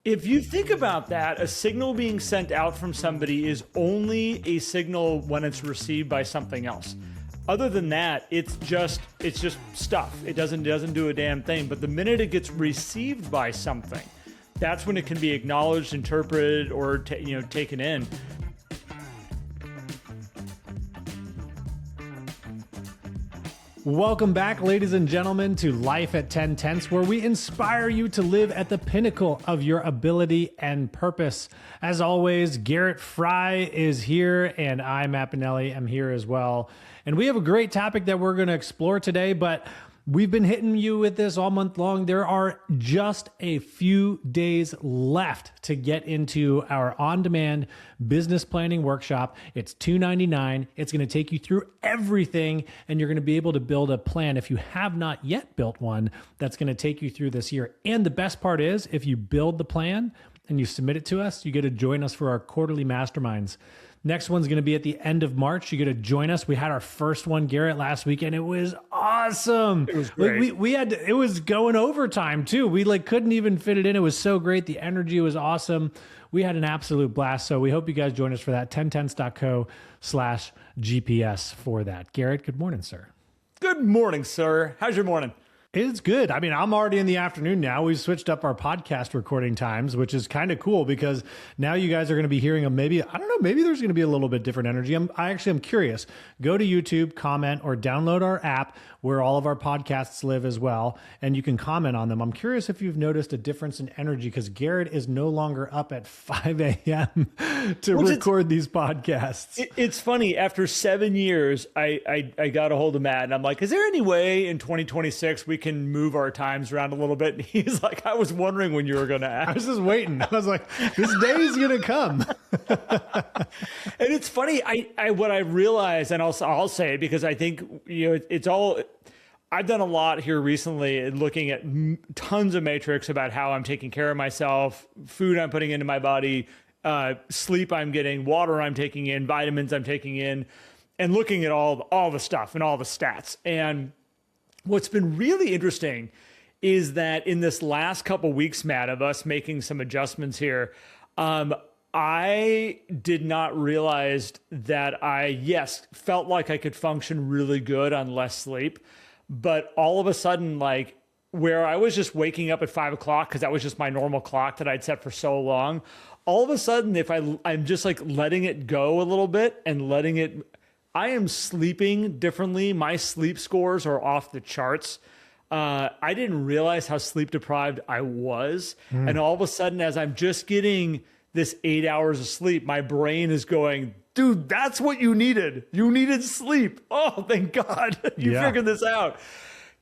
If you think about that, a signal being sent out from somebody is only a signal when it's received by something else. Other than that, it's just stuff. It doesn't do a damn thing. But the minute it gets received by something, that's when it can be acknowledged, interpreted, or taken in. Welcome back, ladies and gentlemen, to Life at 10 Tenths, where we inspire you to live at the pinnacle of your ability and purpose. As always, Garrett Fry is here, and I, Matt Pinelli, am here as well. And we have a great topic that we're going to explore today, but we've been hitting you with this all month long. There are just a few days left to get into our on-demand business planning workshop. It's $299. It's going to take you through everything, and you're going to be able to build a plan if you have not yet built one that's going to take you through this year. And the best part is, if you build the plan and you submit it to us, you get to join us for our quarterly masterminds. Next one's going to be at the end of March. You get to join us. We had our first one, Garrett, last week, and it was awesome. It was great. It was going overtime too. We couldn't even fit it in. It was so great. The energy was awesome. We had an absolute blast. So we hope you guys join us for that. 10tenths.co/GPS for that. Garrett, good morning, sir. Good morning, sir. How's your morning? It's good. I mean, I'm already in the afternoon now. We've switched up our podcast recording times, which is kind of cool because now you guys are going to be hearing maybe there's going to be a little bit different energy. I'm curious. Go to YouTube, comment, or download our app where all of our podcasts live as well, and you can comment on them. I'm curious if you've noticed a difference in energy because Garrett is no longer up at 5 a.m. to record these podcasts. It's funny. After 7 years, I got a hold of Matt, and I'm like, is there any way in 2026 we can move our times around a little bit? And he's like, I was wondering when you were going to ask. I was just waiting. I was like, this day is going to come. And it's funny. What I realized, and I'll say it because I think, it's all, I've done a lot here recently looking at tons of metrics about how I'm taking care of myself, food I'm putting into my body, sleep I'm getting, water I'm taking in, vitamins I'm taking in, and looking at all the stuff and all the stats. And what's been really interesting is that in this last couple weeks, Matt, of us making some adjustments here, I did not realize that I felt like I could function really good on less sleep. But all of a sudden, where I was just waking up at 5 o'clock, because that was just my normal clock that I'd set for so long, all of a sudden, if I'm just letting it go a little bit and I am sleeping differently. My sleep scores are off the charts. I didn't realize how sleep deprived I was. And all of a sudden, as I'm just getting this 8 hours of sleep, my brain is going, dude, that's what you needed. You needed sleep. Oh, thank God you figured this out.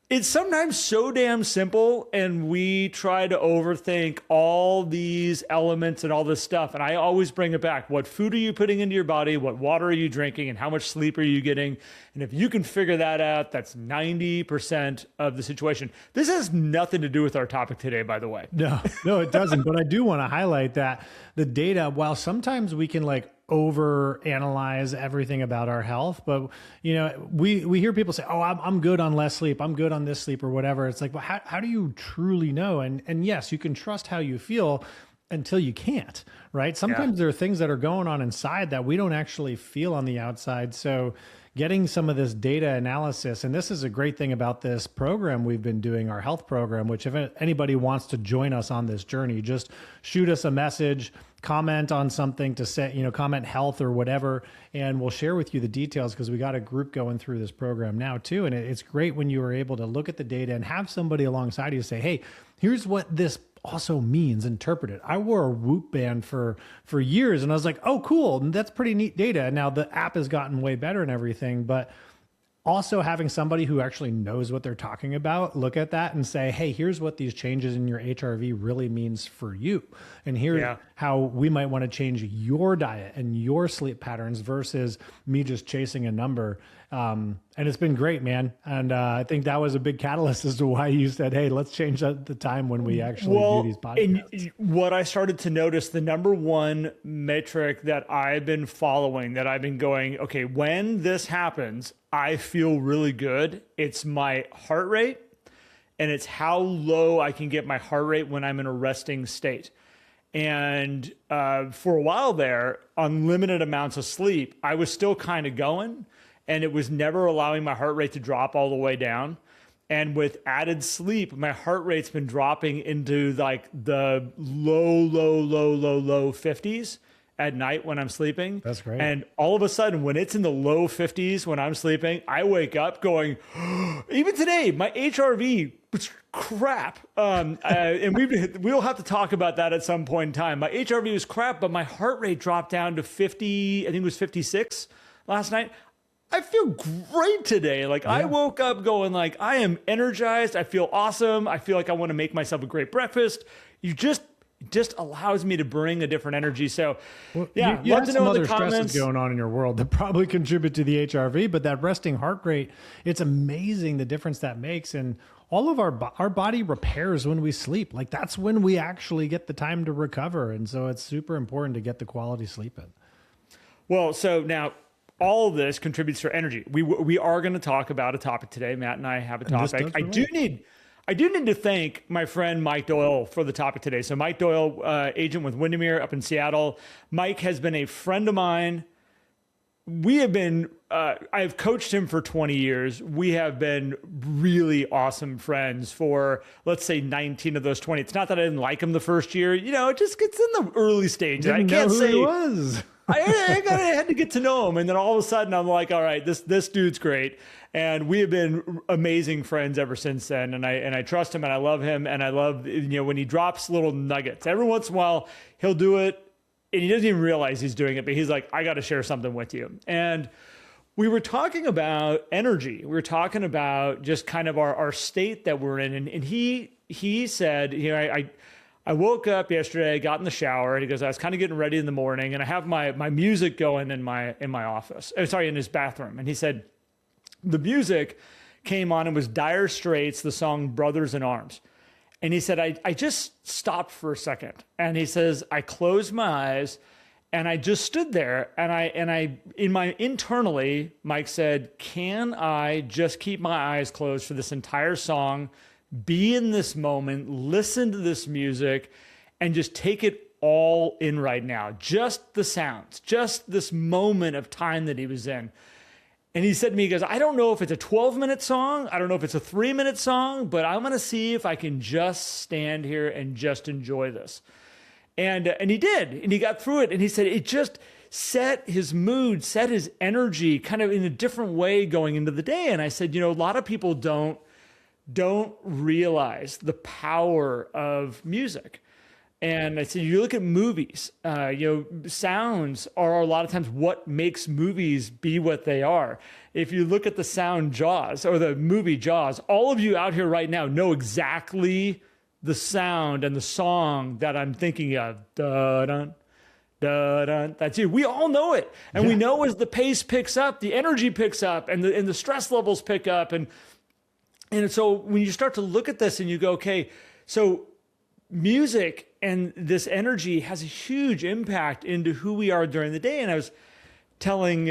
It's sometimes so damn simple, and we try to overthink all these elements and all this stuff. And I always bring it back. What food are you putting into your body? What water are you drinking? And how much sleep are you getting? And if you can figure that out, that's 90% of the situation. This has nothing to do with our topic today, by the way. No, it doesn't. But I do want to highlight that the data, while sometimes we can over analyze everything about our health, but we hear people say, oh, I'm good on less sleep, I'm good on this sleep or whatever. It's like, well, how do you truly know? And yes, you can trust how you feel until you can't, right? Sometimes there are things that are going on inside that we don't actually feel on the outside. So getting some of this data analysis, and this is a great thing about this program we've been doing, our health program, which if anybody wants to join us on this journey, just shoot us a message, comment on something to say, comment health or whatever, and we'll share with you the details because we got a group going through this program now too. And it's great when you are able to look at the data and have somebody alongside you say, hey, here's what this also means, interpret it. I wore a Whoop band for years and I was like, oh, cool. And that's pretty neat data. Now the app has gotten way better and everything, but also having somebody who actually knows what they're talking about, look at that and say, hey, here's what these changes in your HRV really means for you. And here's how we might want to change your diet and your sleep patterns versus me just chasing a number. And it's been great, man. And I think that was a big catalyst as to why you said, hey, let's change the time when we actually do these podcasts. And what I started to notice, the number one metric that I've been following, that I've been going, okay, when this happens, I feel really good. It's my heart rate, and it's how low I can get my heart rate when I'm in a resting state. And for a while there, unlimited amounts of sleep, I was still kind of going, and it was never allowing my heart rate to drop all the way down. And with added sleep, my heart rate's been dropping into like the low 50s at night when I'm sleeping. That's great. And all of a sudden, when it's in the low 50s when I'm sleeping, I wake up going, even today, my HRV was crap. And we'll have to talk about that at some point in time. My HRV was crap, but my heart rate dropped down to 50, I think it was 56 last night. I feel great today. Like I woke up going like, I am energized. I feel awesome. I feel like I want to make myself a great breakfast. It just allows me to bring a different energy. So you love had to some know in other the comments stresses going on in your world that probably contribute to the HRV, but that resting heart rate, it's amazing the difference that makes. And all of our body repairs when we sleep. Like that's when we actually get the time to recover. And so it's super important to get the quality sleep in. Well, so now all of this contributes to energy. We are going to talk about a topic today. Matt and I have a topic. I do need to thank my friend Mike Doyle for the topic today. So Mike Doyle, agent with Windermere up in Seattle. Mike has been a friend of mine. I've coached him for 20 years. We have been really awesome friends for, let's say, 19 of those 20. It's not that I didn't like him the first year. You know, it just gets in the early stages. I can't say he was. I had to get to know him. And then all of a sudden I'm like, all right, this dude's great. And we have been amazing friends ever since then. And I trust him and I love him. And I love, when he drops little nuggets. Every once in a while, he'll do it and he doesn't even realize he's doing it, but he's like, I got to share something with you. And we were talking about energy. We were talking about just kind of our state that we're in. And he said, I woke up yesterday, I got in the shower, and he goes, I was kind of getting ready in the morning, and I have my music going in my office. In his bathroom. And he said, the music came on and was Dire Straits, the song Brothers in Arms. And he said, I just stopped for a second. And he says, I closed my eyes and I just stood there and internally, Mike said, can I just keep my eyes closed for this entire song, be in this moment, listen to this music, and just take it all in right now. Just the sounds, just this moment of time that he was in. And he said to me, he goes, I don't know if it's a 12-minute song. I don't know if it's a 3-minute song, but I'm going to see if I can just stand here and just enjoy this. And he did, and he got through it. And he said it just set his mood, set his energy kind of in a different way going into the day. And I said, a lot of people don't realize the power of music. And I said, you look at movies, sounds are a lot of times what makes movies be what they are. If you look at the sound Jaws or the movie Jaws, all of you out here right now know exactly the sound and the song that I'm thinking of. Da-dun, da-dun. That's you. We all know it. And we know as the pace picks up, the energy picks up and the stress levels pick up. And so when you start to look at this and you go, okay, so music and this energy has a huge impact into who we are during the day. And I was telling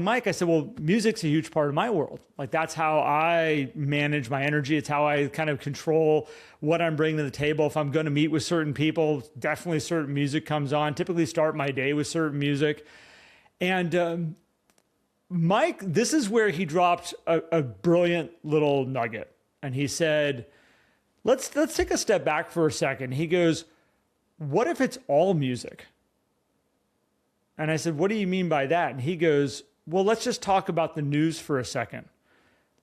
Mike, I said, well, music's a huge part of my world. Like that's how I manage my energy. It's how I kind of control what I'm bringing to the table. If I'm going to meet with certain people, definitely certain music comes on, typically start my day with certain music. And Mike, this is where he dropped a brilliant little nugget. And he said, let's take a step back for a second. He goes, what if it's all music? And I said, what do you mean by that? And he goes, well, let's just talk about the news for a second.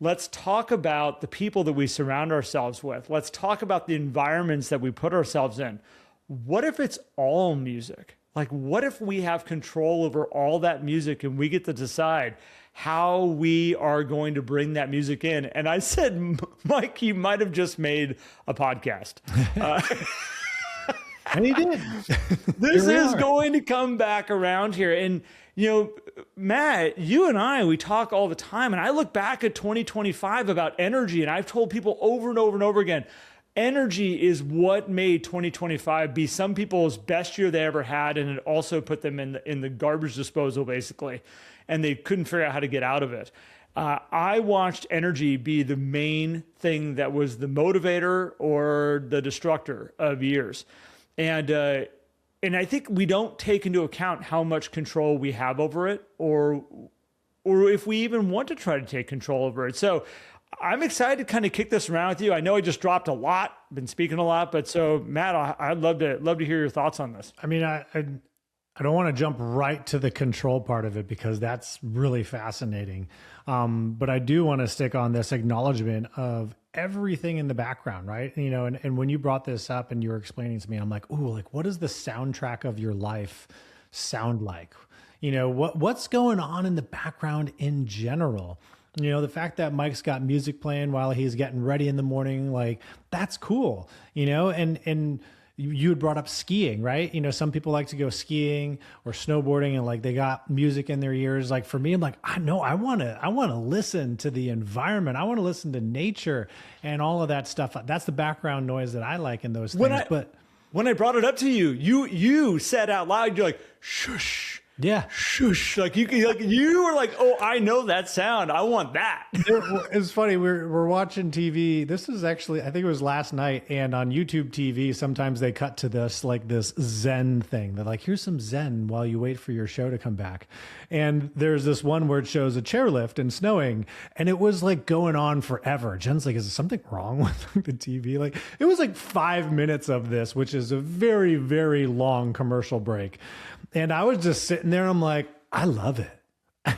Let's talk about the people that we surround ourselves with. Let's talk about the environments that we put ourselves in. What if it's all music? Like, what if we have control over all that music and we get to decide how we are going to bring that music in? And I said, Mike, you might have just made a podcast. And he did. This is going to come back around here. And, Matt, you and I, we talk all the time. And I look back at 2025 about energy. And I've told people over and over and over again, energy is what made 2025 be some people's best year they ever had. And it also put them in the garbage disposal, basically. And they couldn't figure out how to get out of it. I watched energy be the main thing that was the motivator or the destructor of years. And I think we don't take into account how much control we have over it, or if we even want to try to take control over it. So I'm excited to kind of kick this around with you. I know I just dropped a lot, been speaking a lot, but so Matt, I'd love to hear your thoughts on this. I mean, I don't want to jump right to the control part of it because that's really fascinating. But I do want to stick on this acknowledgement of everything in the background, right? You know, and when you brought this up and you were explaining to me, I'm like, ooh, like what does the soundtrack of your life sound like? You know, what's going on in the background in general? You know, the fact that Mike's got music playing while he's getting ready in the morning, like that's cool, you know, and you had brought up skiing, right? You know, some people like to go skiing or snowboarding and like they got music in their ears. Like for me, I'm like, I want to listen to the environment. I want to listen to nature and all of that stuff. That's the background noise that I like in those things. But when I brought it up to you, you said out loud, you're like, shush. Yeah. Shush. Like you were like, oh, I know that sound. I want that. It's funny. We're watching TV. This is actually, I think it was last night. And on YouTube TV, sometimes they cut to this, like this Zen thing. They're like, here's some Zen while you wait for your show to come back. And there's this one where it shows a chairlift and snowing. And it was like going on forever. Jen's like, is there something wrong with the TV? Like it was like 5 minutes of this, which is a very, very long commercial break. And I was just sitting there. I'm like, I love it.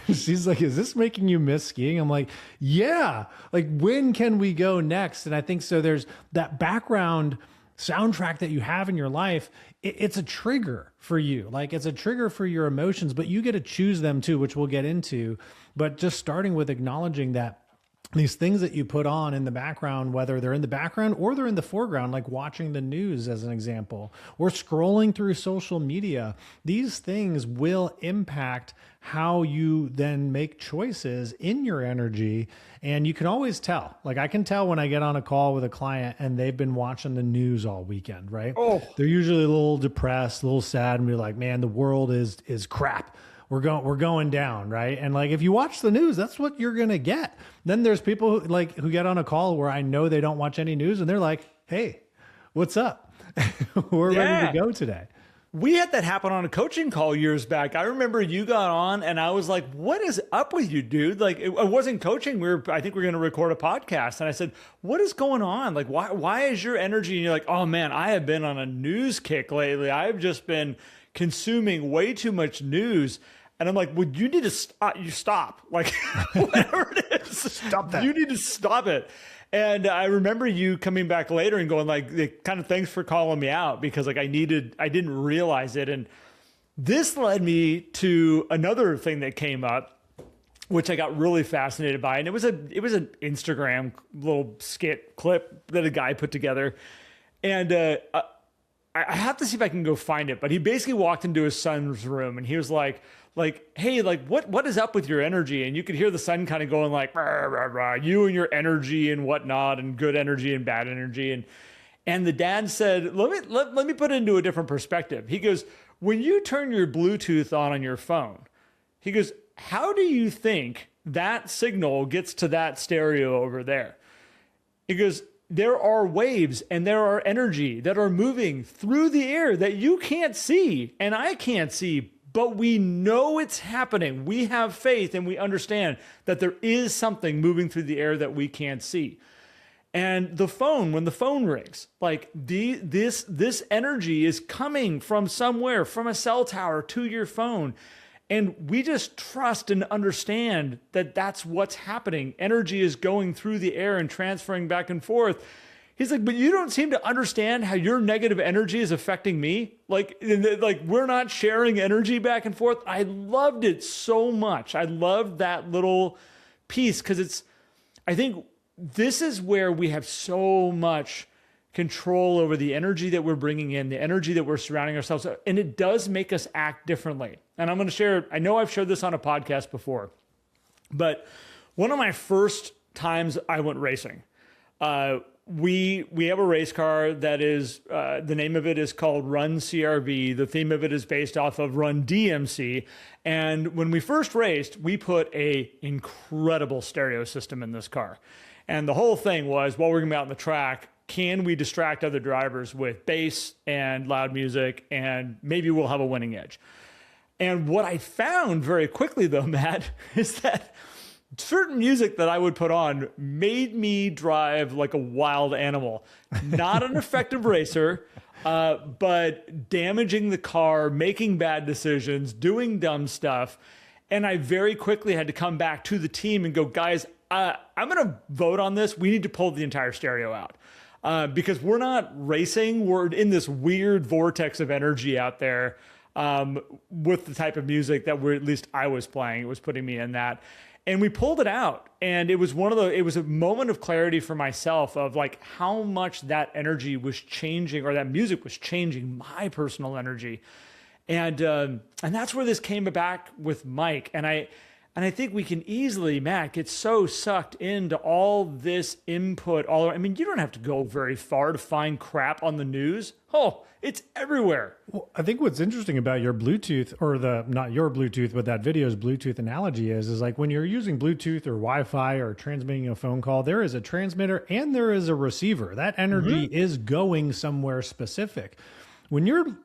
She's like, is this making you miss skiing? I'm like, yeah. Like, when can we go next? And I think so. There's that background soundtrack that you have in your life. It's a trigger for you. Like, it's a trigger for your emotions, but you get to choose them too, which we'll get into. But just starting with acknowledging that these things that you put on in the background, whether they're in the background or they're in the foreground, like watching the news as an example, or scrolling through social media, these things will impact how you then make choices in your energy. And you can always tell. Like I can tell when I get on a call with a client and they've been watching the news all weekend, right? Oh, they're usually a little depressed, a little sad, and be like, man, the world is crap. We're going down, right? And like if you watch the news, that's what you're gonna get. Then there's people who get on a call where I know they don't watch any news, and they're like, "Hey, what's up? We're ready to go today." We had that happen on a coaching call years back. I remember you got on, and I was like, "What is up with you, dude?" Like it wasn't coaching. I think we were going to record a podcast, and I said, "What is going on? Like why is your energy?" And you're like, "Oh man, I have been on a news kick lately. I've just been consuming way too much news." And I'm like, well, you need to stop. Like, whatever it is, stop that. You need to stop it. And I remember you coming back later and going like, kind of thanks for calling me out because like I didn't realize it. And this led me to another thing that came up, which I got really fascinated by. And it was an Instagram little skit clip that a guy put together. And I have to see if I can go find it, but he basically walked into his son's room and he was like, hey, like what is up with your energy? And you could hear the son kind of going like, rah, rah, rah, you and your energy and whatnot, and good energy and bad energy. And the dad said, let me put it into a different perspective. He goes, when you turn your Bluetooth on your phone, he goes, how do you think that signal gets to that stereo over there? He goes, there are waves and there are energy that are moving through the air that you can't see and I can't see, but we know it's happening. We have faith and we understand that there is something moving through the air that we can't see. And the phone, when the phone rings, like this energy is coming from somewhere, from a cell tower to your phone. And we just trust and understand that that's what's happening. Energy is going through the air and transferring back and forth. He's like, but you don't seem to understand how your negative energy is affecting me. Like we're not sharing energy back and forth. I loved it so much. I loved that little piece because I think this is where we have so much control over the energy that we're bringing in, the energy that we're surrounding ourselves. And it does make us act differently. And I'm going to share, I know I've shared this on a podcast before, but one of my first times I went racing, we have a race car that is, the name of it is called Run CRV. The theme of it is based off of Run DMC. And when we first raced, we put a incredible stereo system in this car. And the whole thing was, while we're going to be out on the track, can we distract other drivers with bass and loud music, and maybe we'll have a winning edge. And what I found very quickly, though, Matt, is that certain music that I would put on made me drive like a wild animal. Not an effective racer, but damaging the car, making bad decisions, doing dumb stuff. And I very quickly had to come back to the team and go, guys, I'm going to vote on this. We need to pull the entire stereo out because we're not racing. We're in this weird vortex of energy out there with the type of music that at least I was playing. It was putting me in that. And we pulled it out. And it was it was a moment of clarity for myself of like how much that energy was changing, or that music was changing my personal energy. And that's where this came back with Mike. And I think we can easily, Matt, get so sucked into all this input. I mean, you don't have to go very far to find crap on the news. Oh, it's everywhere. Well, I think what's interesting about your Bluetooth, or not your Bluetooth, but that video's Bluetooth analogy is like when you're using Bluetooth or Wi-Fi or transmitting a phone call, there is a transmitter and there is a receiver. That energy is going somewhere specific. When you're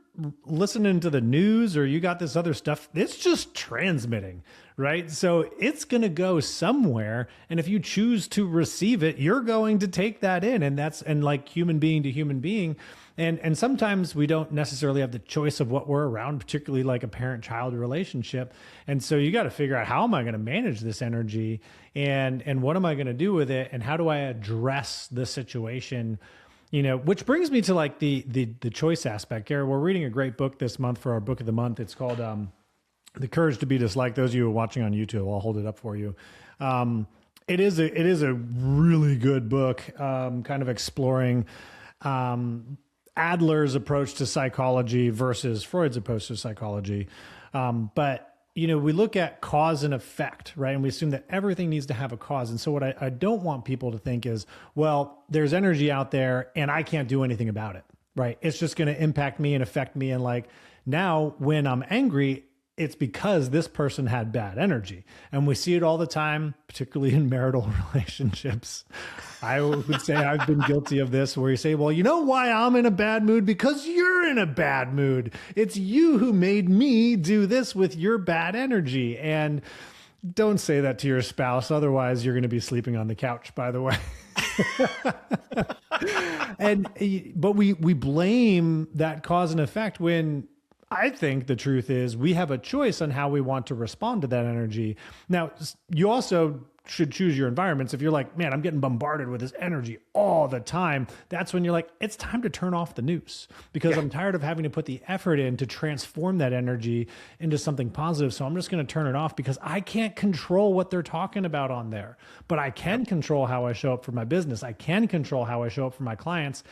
listening to the news or you got this other stuff, it's just transmitting, right? So it's going to go somewhere. And if you choose to receive it, you're going to take that in. And like human being to human being. And sometimes we don't necessarily have the choice of what we're around, particularly like a parent-child relationship. And so you got to figure out, how am I going to manage this energy, and what am I going to do with it? And how do I address the situation? Which brings me to like the choice aspect. Gary, we're reading a great book this month for our book of the month. It's called The Courage to Be Disliked. Those of you who are watching on YouTube, I'll hold it up for you. It is a really good book, kind of exploring Adler's approach to psychology versus Freud's approach to psychology. But we look at cause and effect, right? And we assume that everything needs to have a cause. And so what I don't want people to think is, well, there's energy out there and I can't do anything about it, right? It's just going to impact me and affect me. And like now when I'm angry, it's because this person had bad energy. And we see it all the time, particularly in marital relationships. I would say I've been guilty of this, where you say, well, you know why I'm in a bad mood? Because you're in a bad mood. It's you who made me do this with your bad energy. And don't say that to your spouse. Otherwise, you're going to be sleeping on the couch, by the way. But we blame that cause and effect, when I think the truth is we have a choice on how we want to respond to that energy. Now, you also should choose your environments. If you're like, man, I'm getting bombarded with this energy all the time, that's when you're like, it's time to turn off the news, because I'm tired of having to put the effort in to transform that energy into something positive. So I'm just going to turn it off, because I can't control what they're talking about on there, but I can control how I show up for my business. I can control how I show up for my clients.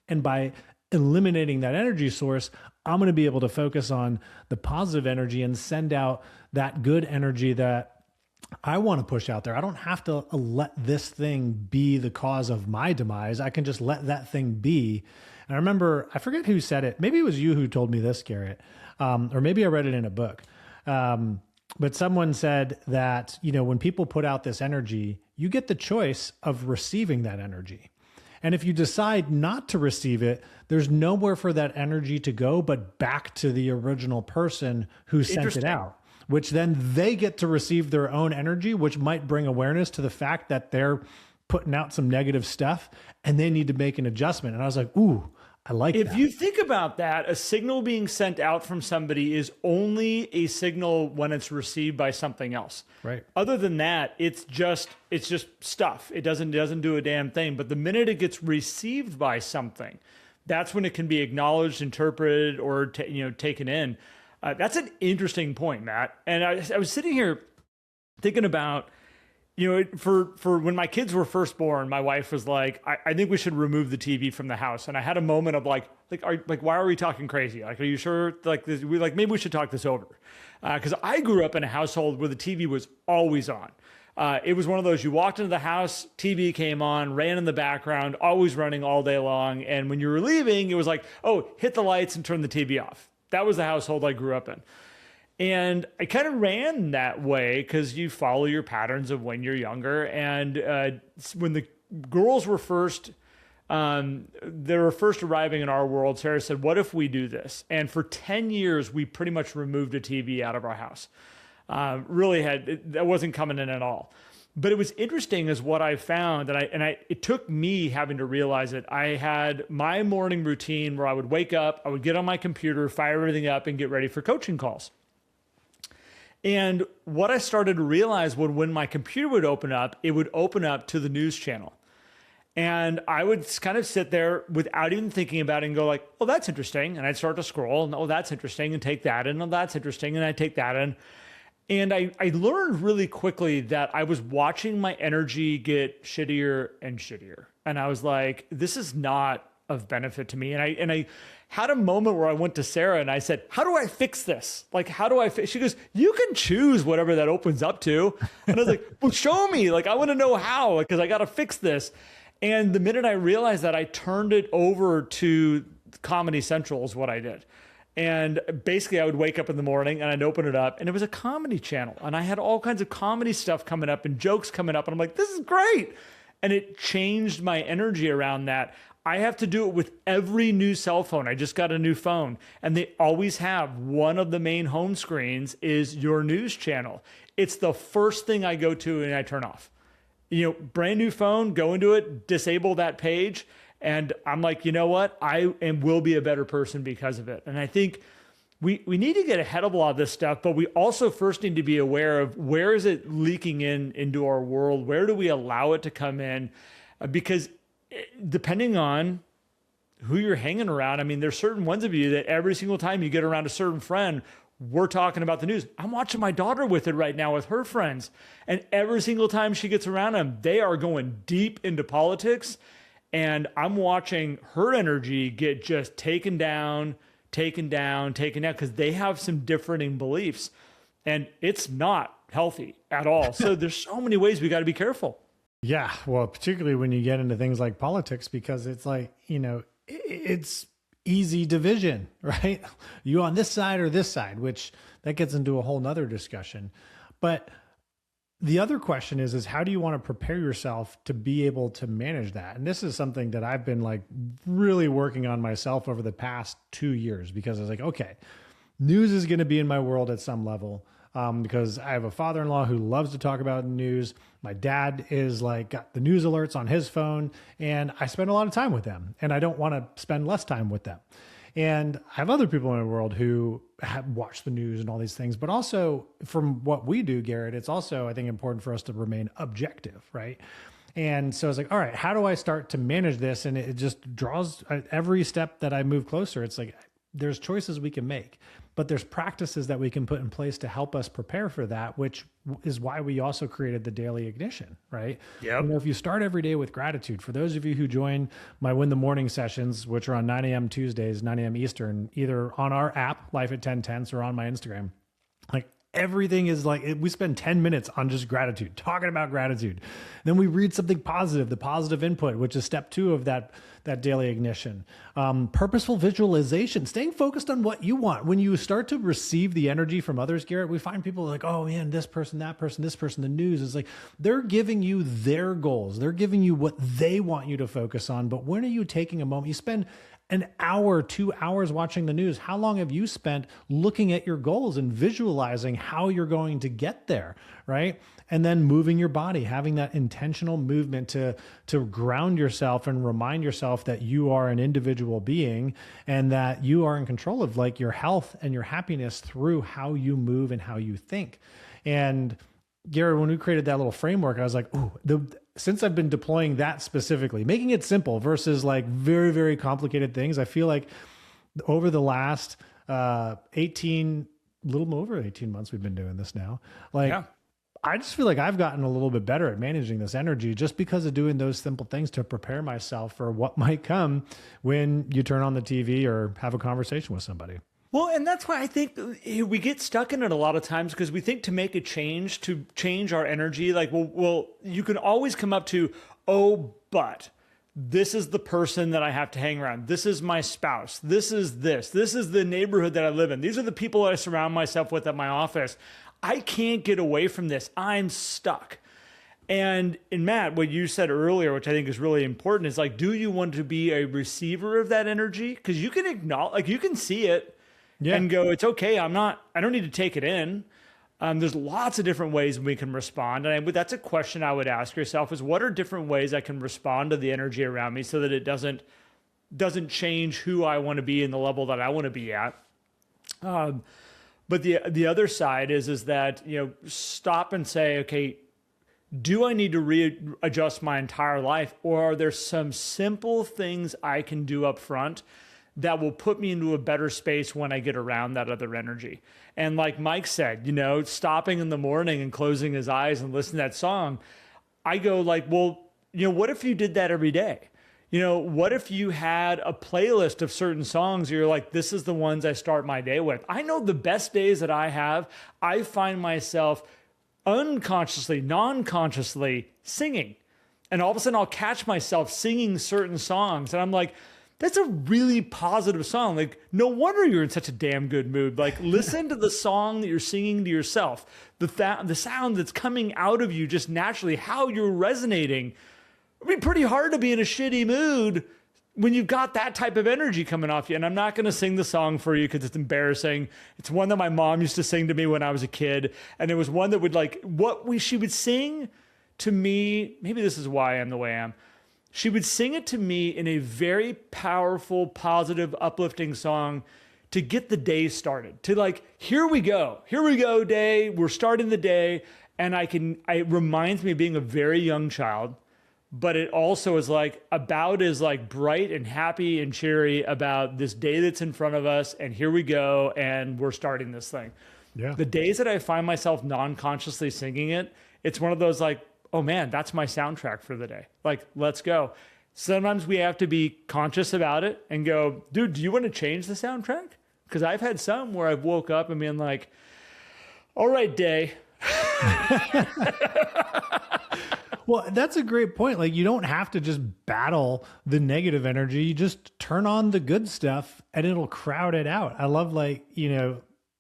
And by eliminating that energy source, I'm going to be able to focus on the positive energy and send out that good energy that I want to push out there. I don't have to let this thing be the cause of my demise. I can just let that thing be. And I remember, I forget who said it. Maybe it was you who told me this, Garrett, or maybe I read it in a book. But someone said that, when people put out this energy, you get the choice of receiving that energy. And if you decide not to receive it, there's nowhere for that energy to go but back to the original person who sent it out, which then they get to receive their own energy, which might bring awareness to the fact that they're putting out some negative stuff and they need to make an adjustment. And I was like, ooh, I like that. If you think about that, a signal being sent out from somebody is only a signal when it's received by something else. Right. Other than that, it's just stuff. It doesn't do a damn thing. But the minute it gets received by something, that's when it can be acknowledged, interpreted, or taken in. That's an interesting point, Matt. And I was sitting here thinking about, for when my kids were first born, my wife was like, I think we should remove the TV from the house. And I had a moment of why are we talking crazy? Like, are you sure? Maybe we should talk this over. Because I grew up in a household where the TV was always on. It was one of those, you walked into the house, TV came on, ran in the background, always running all day long. And when you were leaving, it was like, oh, hit the lights and turn the TV off. That was the household I grew up in. And I kind of ran that way because you follow your patterns of when you're younger. And when the girls were first they were first arriving in our world, Sarah said, what if we do this? And for 10 years, we pretty much removed a TV out of our house. That wasn't coming in at all. But it was interesting is what I found, it took me having to realize it. I had my morning routine where I would wake up, I would get on my computer, fire everything up, and get ready for coaching calls. And what I started to realize when my computer would open up, it would open up to the news channel. And I would kind of sit there without even thinking about it and go like, oh, that's interesting. And I'd start to scroll and, oh, that's interesting, and take that in. Oh, that's interesting. And I'd take that in. And I learned really quickly that I was watching my energy get shittier and shittier. And I was like, this is not of benefit to me. And I had a moment where I went to Sarah and I said, how do I fix this? Like, how do I fix? She goes, you can choose whatever that opens up to. And I was like, well, show me. Like, I want to know how, because I got to fix this. And the minute I realized that, I turned it over to Comedy Central is what I did. And basically I would wake up in the morning and I'd open it up and it was a comedy channel. And I had all kinds of comedy stuff coming up and jokes coming up. And I'm like, this is great. And it changed my energy around that. I have to do it with every new cell phone. I just got a new phone and they always have one of the main home screens is your news channel. It's the first thing I go to and I turn off. Brand new phone, go into it, disable that page. And I'm like, you know what? will be a better person because of it. And I think we need to get ahead of a lot of this stuff, but we also first need to be aware of where is it leaking into our world? Where do we allow it to come in? Because depending on who you're hanging around, I mean, there's certain ones of you that every single time you get around a certain friend, we're talking about the news. I'm watching my daughter with it right now with her friends. And every single time she gets around them, they are going deep into politics. And I'm watching her energy get just taken down, because they have some differing beliefs. And it's not healthy at all. So there's so many ways we got to be careful. Yeah. Well, particularly when you get into things like politics, because it's like, it's easy division, right? You on this side or this side, which that gets into a whole nother discussion. But the other question is how do you want to prepare yourself to be able to manage that? And this is something that I've been like really working on myself over the past 2 years, because I was like, okay, news is going to be in my world at some level. Because I have a father-in-law who loves to talk about news. My dad is like got the news alerts on his phone, and I spend a lot of time with them, and I don't want to spend less time with them. And I have other people in the world who have watched the news and all these things, but also from what we do, Garrett, it's also, I think, important for us to remain objective, right? And so I was like, all right, how do I start to manage this? And it just draws every step that I move closer. It's like, there's choices we can make, but there's practices that we can put in place to help us prepare for that, which is why we also created the daily ignition, right? Yeah. If you start every day with gratitude, for those of you who join my Win the Morning sessions, which are on 9 a.m. Tuesdays, 9 a.m. Eastern, either on our app, Life at 10 Tenths, or on my Instagram, like everything is like, we spend 10 minutes on just gratitude, talking about gratitude. Then we read something positive, the positive input, which is step 2 of that daily ignition. Purposeful visualization, staying focused on what you want. When you start to receive the energy from others, Garrett, we find people like, oh man, this person, that person, this person, the news is like, they're giving you their goals. They're giving you what they want you to focus on. But when are you taking a moment? You spend an hour, 2 hours watching the news. How long have you spent looking at your goals and visualizing how you're going to get there, right? And then moving your body, having that intentional movement to ground yourself and remind yourself that you are an individual being and that you are in control of like your health and your happiness through how you move and how you think. And Garrett, when we created that little framework, I was like, ooh, since I've been deploying that specifically, making it simple versus like very, very complicated things, I feel like over the last 18, little over 18 months, we've been doing this now. Like, yeah. I just feel like I've gotten a little bit better at managing this energy just because of doing those simple things to prepare myself for what might come when you turn on the TV or have a conversation with somebody. Well, and that's why I think we get stuck in it a lot of times, because we think to make a change, to change our energy, like, well, you can always come up to, oh, but this is the person that I have to hang around. This is my spouse. This is the neighborhood that I live in. These are the people that I surround myself with at my office. I can't get away from this. I'm stuck. And Matt, what you said earlier, which I think is really important, is like, do you want to be a receiver of that energy? Because you can acknowledge, like, you can see it and go, it's okay. I don't need to take it in. There's lots of different ways we can respond. And that's a question I would ask yourself is, what are different ways I can respond to the energy around me so that it doesn't change who I want to be and the level that I want to be at? But the other side is that, stop and say, okay, do I need to readjust my entire life, or are there some simple things I can do up front that will put me into a better space when I get around that other energy? And like Mike said, stopping in the morning and closing his eyes and listening to that song, I go like, well, what if you did that every day? What if you had a playlist of certain songs? You're like, this is the ones I start my day with. I know the best days that I have, I find myself unconsciously, non-consciously singing. And all of a sudden I'll catch myself singing certain songs. And I'm like, that's a really positive song. Like, no wonder you're in such a damn good mood. Like, listen to the song that you're singing to yourself. The sound that's coming out of you just naturally, how you're resonating. It'd be pretty hard to be in a shitty mood when you've got that type of energy coming off you. And I'm not going to sing the song for you because it's embarrassing. It's one that my mom used to sing to me when I was a kid. And it was one that would she would sing to me. Maybe this is why I am the way I am. She would sing it to me in a very powerful, positive, uplifting song to get the day started. To like, here we go, day. We're starting the day. And it reminds me of being a very young child. But it also is like about as like bright and happy and cheery about this day that's in front of us. And here we go. And we're starting this thing. Yeah. The days that I find myself non-consciously singing it, it's one of those like, oh man, that's my soundtrack for the day. Like, let's go. Sometimes we have to be conscious about it and go, dude, do you want to change the soundtrack? Because I've had some where I've woke up and been like, all right, day. Well, that's a great point. Like, you don't have to just battle the negative energy. You just turn on the good stuff and it'll crowd it out. I love,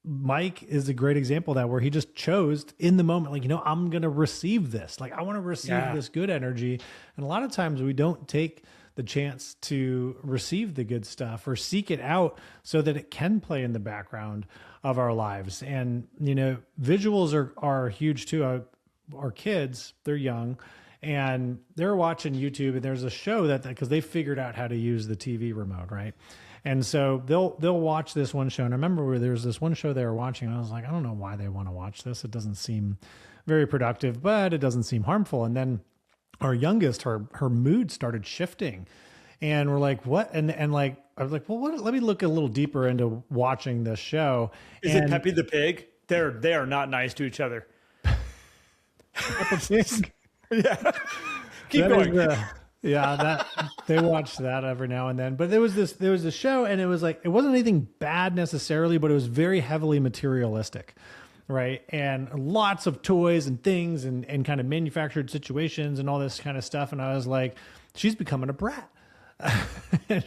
Mike is a great example of that, where he just chose in the moment, like, I'm going to receive this. Like, I want to receive this good energy. And a lot of times we don't take the chance to receive the good stuff or seek it out so that it can play in the background of our lives. And, visuals are huge too. Our kids, they're young and they're watching YouTube, and there's a show because they figured out how to use the TV remote, right? And so they'll watch this one show. And I remember where there was this one show they were watching, and I was like, I don't know why they want to watch this. It doesn't seem very productive, but it doesn't seem harmful. And then our youngest, her mood started shifting, and we're like, what? And like, I was like, well, let me look a little deeper into watching this show. Is it Peppy the Pig? They are not nice to each other. Yeah. Keep going. That they watch that every now and then. But there was a show, and it was like, it wasn't anything bad necessarily, but it was very heavily materialistic, right? And lots of toys and things and kind of manufactured situations and all this kind of stuff. And I was like, she's becoming a brat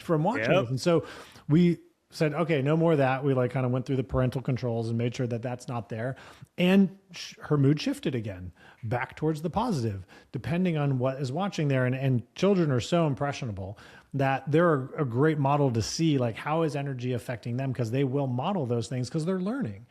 from watching this. And so we said, okay, no more of that. We kind of went through the parental controls and made sure that that's not there. And her mood shifted again back towards the positive, depending on what is watching there. And children are so impressionable that they're a great model to see, like, how is energy affecting them? Because they will model those things because they're learning.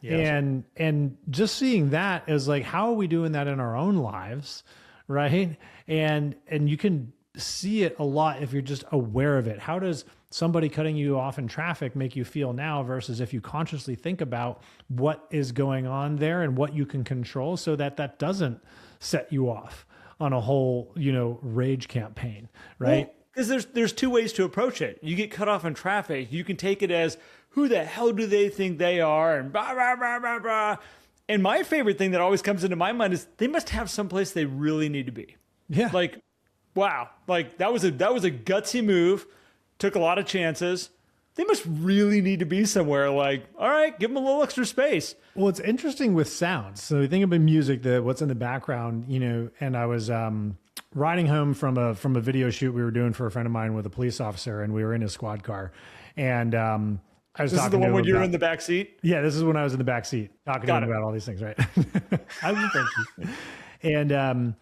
Yes. And just seeing that is like, how are we doing that in our own lives? Right. And you can see it a lot if you're just aware of it. How does somebody cutting you off in traffic make you feel now versus if you consciously think about what is going on there and what you can control so that doesn't set you off on a whole, rage campaign, right? Because there's two ways to approach it. You get cut off in traffic, you can take it as, who the hell do they think they are? And blah, blah, blah, blah, blah. And my favorite thing that always comes into my mind is they must have someplace they really need to be. Yeah. Like, wow. Like, that was a gutsy move. Took a lot of chances. They must really need to be somewhere. Like, all right, give them a little extra space. Well, it's interesting with sounds. So you think about music, what's in the background, and I was riding home from a video shoot we were doing for a friend of mine with a police officer, and we were in his squad car. And I was This is the one when you were in the back seat? Yeah, this is when I was in the back seat talking to him about all these things, right? Thank you. And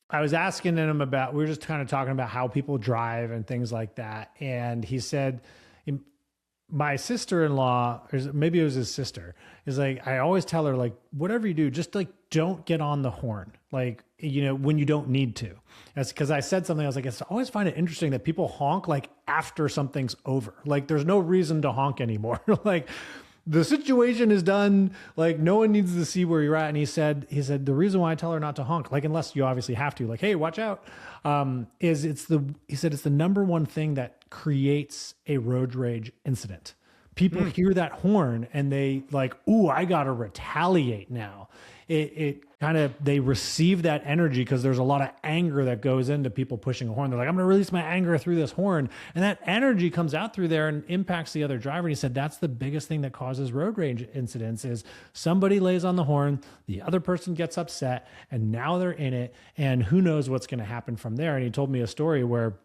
I was asking him about, we were just kind of talking about how people drive and things like that. And he said, my sister-in-law, or maybe it was his sister, is like, I always tell her, like, whatever you do, just like, don't get on the horn. Like, when you don't need to. That's because I said something, I was like, I always find it interesting that people honk like after something's over. Like there's no reason to honk anymore. Like the situation is done. Like no one needs to see where you're at. And he said, the reason why I tell her not to honk, like, unless you obviously have to, like, hey, watch out. He said, it's the number one thing that creates a road rage incident. People hear that horn and they like, ooh, I got to retaliate now. They receive that energy because there's a lot of anger that goes into people pushing a horn. They're like, I'm going to release my anger through this horn. And that energy comes out through there and impacts the other driver. And he said, that's the biggest thing that causes road rage incidents is somebody lays on the horn, the other person gets upset, and now they're in it. And who knows what's going to happen from there. And he told me a story where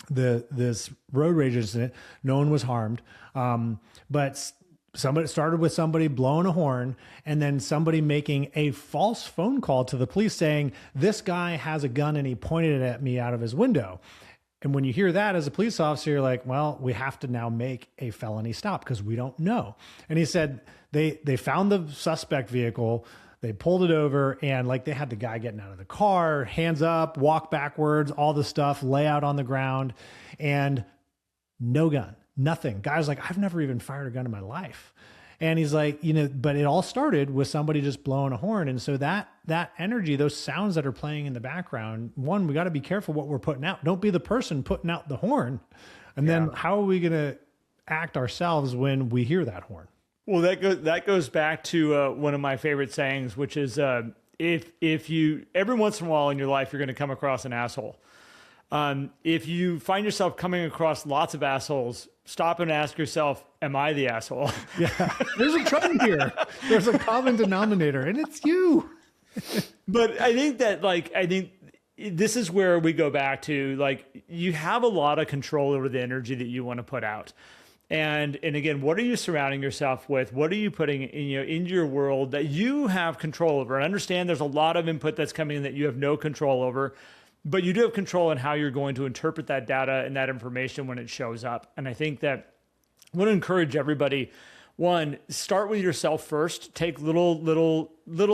this road rage incident, no one was harmed. But somebody started with somebody blowing a horn and then somebody making a false phone call to the police saying, this guy has a gun and he pointed it at me out of his window. And when you hear that as a police officer, you're like, well, we have to now make a felony stop because we don't know. And he said they found the suspect vehicle. They pulled it over and like they had the guy getting out of the car, hands up, walk backwards, all the stuff, lay out on the ground and no gun. Nothing. Guy's like, I've never even fired a gun in my life. And he's like, but it all started with somebody just blowing a horn. And so that energy, those sounds that are playing in the background, one, we got to be careful what we're putting out. Don't be the person putting out the horn. And then how are we going to act ourselves when we hear that horn? Well, that goes back to one of my favorite sayings, which is if you, every once in a while in your life, you're going to come across an asshole. If you find yourself coming across lots of assholes, stop and ask yourself, am I the asshole? Yeah, there's a trend here. There's a common denominator and it's you. But I think this is where we go back to, like, you have a lot of control over the energy that you want to put out. And again, what are you surrounding yourself with? What are you putting into your world that you have control over? And understand there's a lot of input that's coming in that you have no control over. But you do have control on how you're going to interpret that data and that information when it shows up. And I think that I want to encourage everybody, one, start with yourself first. Take little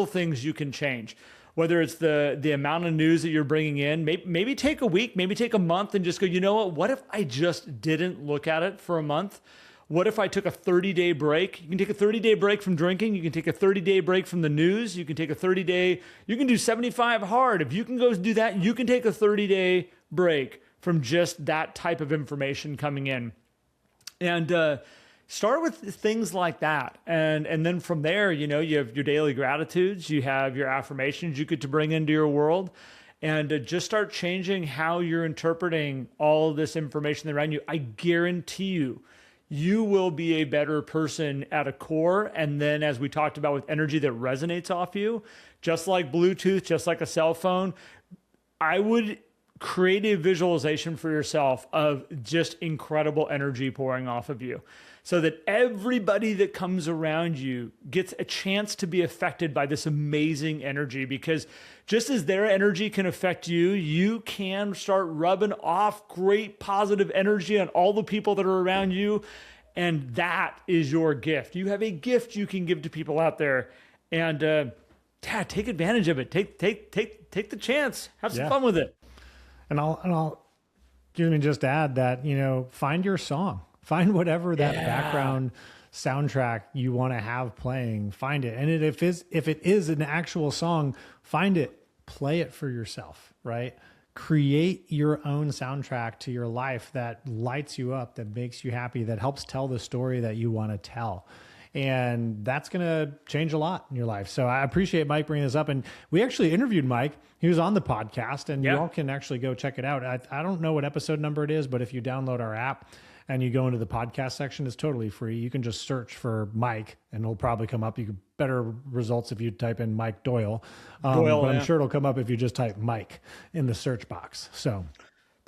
things you can change. Whether it's the amount of news that you're bringing in, maybe take a week, maybe take a month and just go, you know what if I just didn't look at it for a month? What if I took a 30-day break? You can take a 30-day break from drinking. You can take a 30-day break from the news. You can take a 30-day, you can do 75 hard. If you can go do that, you can take a 30-day break from just that type of information coming in. And start with things like that. And then from there, you have your daily gratitudes, you have your affirmations you get to bring into your world. And just start changing how you're interpreting all of this information around you. I guarantee you will be a better person at a core. And then as we talked about with energy that resonates off you, just like Bluetooth, just like a cell phone, I would create a visualization for yourself of just incredible energy pouring off of you so that everybody that comes around you gets a chance to be affected by this amazing energy. Because just as their energy can affect you, you can start rubbing off great positive energy on all the people that are around you. And that is your gift. You have a gift you can give to people out there. And take advantage of it. Take the chance. Have some fun with it. And I'll just add that, find your song. Find whatever that background soundtrack you want to have playing. Find it. And if it is an actual song, find it, play it for yourself, right? Create your own soundtrack to your life that lights you up, that makes you happy, that helps tell the story that you want to tell. And that's going to change a lot in your life. So I appreciate Mike bringing this up. And we actually interviewed Mike. He was on the podcast and you all can actually go check it out. I don't know what episode number it is, but if you download our app and you go into the podcast section, it's totally free. You can just search for Mike and it'll probably come up. You get better results if you type in Mike Doyle. But I'm sure it'll come up if you just type Mike in the search box. So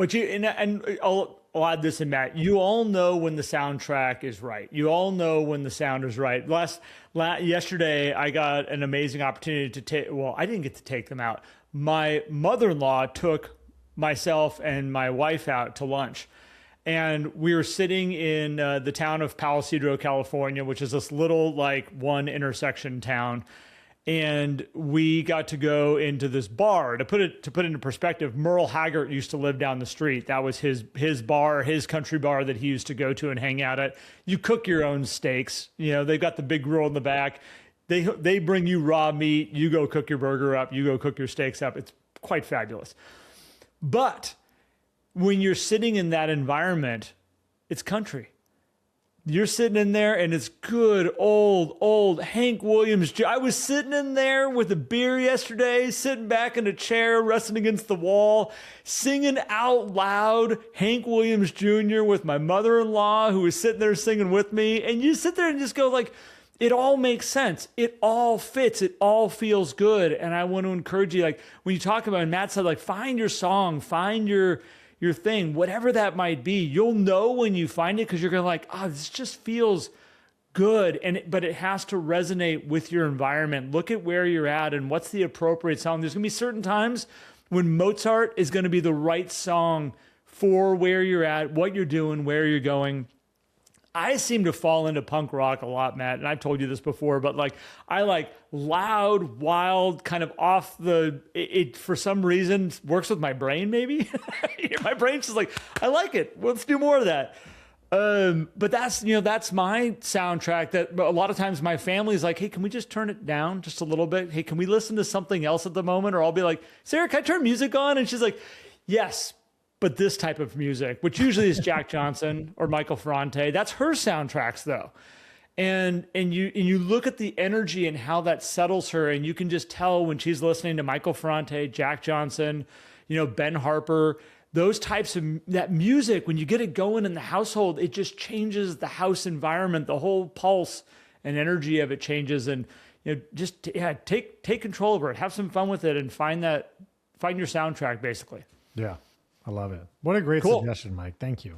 But I'll add this in, Matt. You all know when the soundtrack is right. You all know when the sound is right. Yesterday, I got an amazing opportunity to take. Well, I didn't get to take them out. My mother-in-law took myself and my wife out to lunch, and we were sitting in the town of Palo Cedro, California, which is this little like one intersection town. And we got to go into this bar. To put it into perspective, Merle Haggard used to live down the street. That was his bar, his country bar that he used to go to and hang out at. You cook your own steaks. You know, they've got the big grill in the back. They bring you raw meat. You go cook your burger up. You go cook your steaks up. It's quite fabulous. But when you're sitting in that environment, it's country. You're sitting in there and it's good old Hank Williams. I was sitting in there with a beer yesterday, sitting back in a chair, resting against the wall, singing out loud Hank Williams Jr. with my mother-in-law who was sitting there singing with me. And you sit there and just go like, it all makes sense. It all fits. It all feels good. And I want to encourage you, like when you talk about, and Matt said, like, find your song, find your thing, whatever that might be. You'll know when you find it because you're going to like, oh, this just feels good. But it has to resonate with your environment. Look at where you're at and what's the appropriate song. There's going to be certain times when Mozart is going to be the right song for where you're at, what you're doing, where you're going. I seem to fall into punk rock a lot, Matt, and I've told you this before, but like I like loud, wild, kind of off the, it for some reason works with my brain maybe. My brain's just like, I like it. Let's do more of that. But that's my soundtrack that a lot of times my family's like, hey, can we just turn it down just a little bit? Hey, can we listen to something else at the moment? Or I'll be like, Sarah, can I turn music on? And she's like, yes, but this type of music, which usually is Jack Johnson or Michael Ferrante. That's her soundtracks though. And you look at the energy and how that settles her, and you can just tell when she's listening to Michael Ferrante, Jack Johnson, Ben Harper, those types of that music, when you get it going in the household, it just changes the house environment, the whole pulse and energy of it changes. And take control over it, have some fun with it, and find your soundtrack basically. Yeah. I love it. What a great suggestion, Mike. Thank you.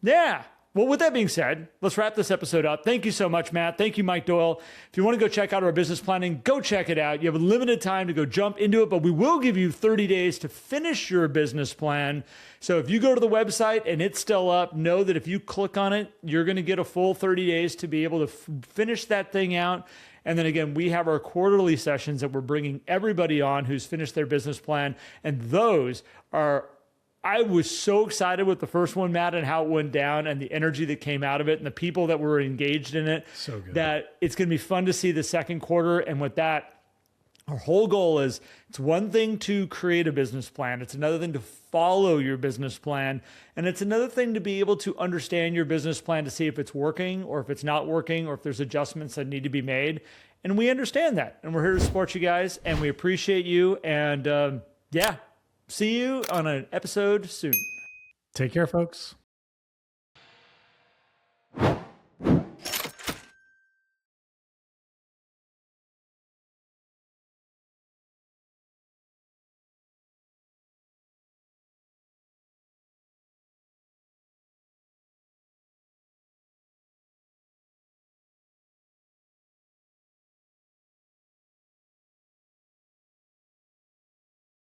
Yeah. Well, with that being said, let's wrap this episode up. Thank you so much, Matt. Thank you, Mike Doyle. If you want to go check out our business planning, go check it out. You have a limited time to go jump into it, but we will give you 30 days to finish your business plan. So if you go to the website and it's still up, know that if you click on it, you're going to get a full 30 days to be able to finish that thing out. And then again, we have our quarterly sessions that we're bringing everybody on who's finished their business plan. And those are, I was so excited with the first one, Matt, and how it went down and the energy that came out of it and the people that were engaged in it. So good. That it's going to be fun to see the second quarter. And with that, our whole goal is, it's one thing to create a business plan. It's another thing to follow your business plan. And it's another thing to be able to understand your business plan to see if it's working or if it's not working or if there's adjustments that need to be made. And we understand that. And we're here to support you guys, and we appreciate you. And see you on an episode soon. Take care, folks.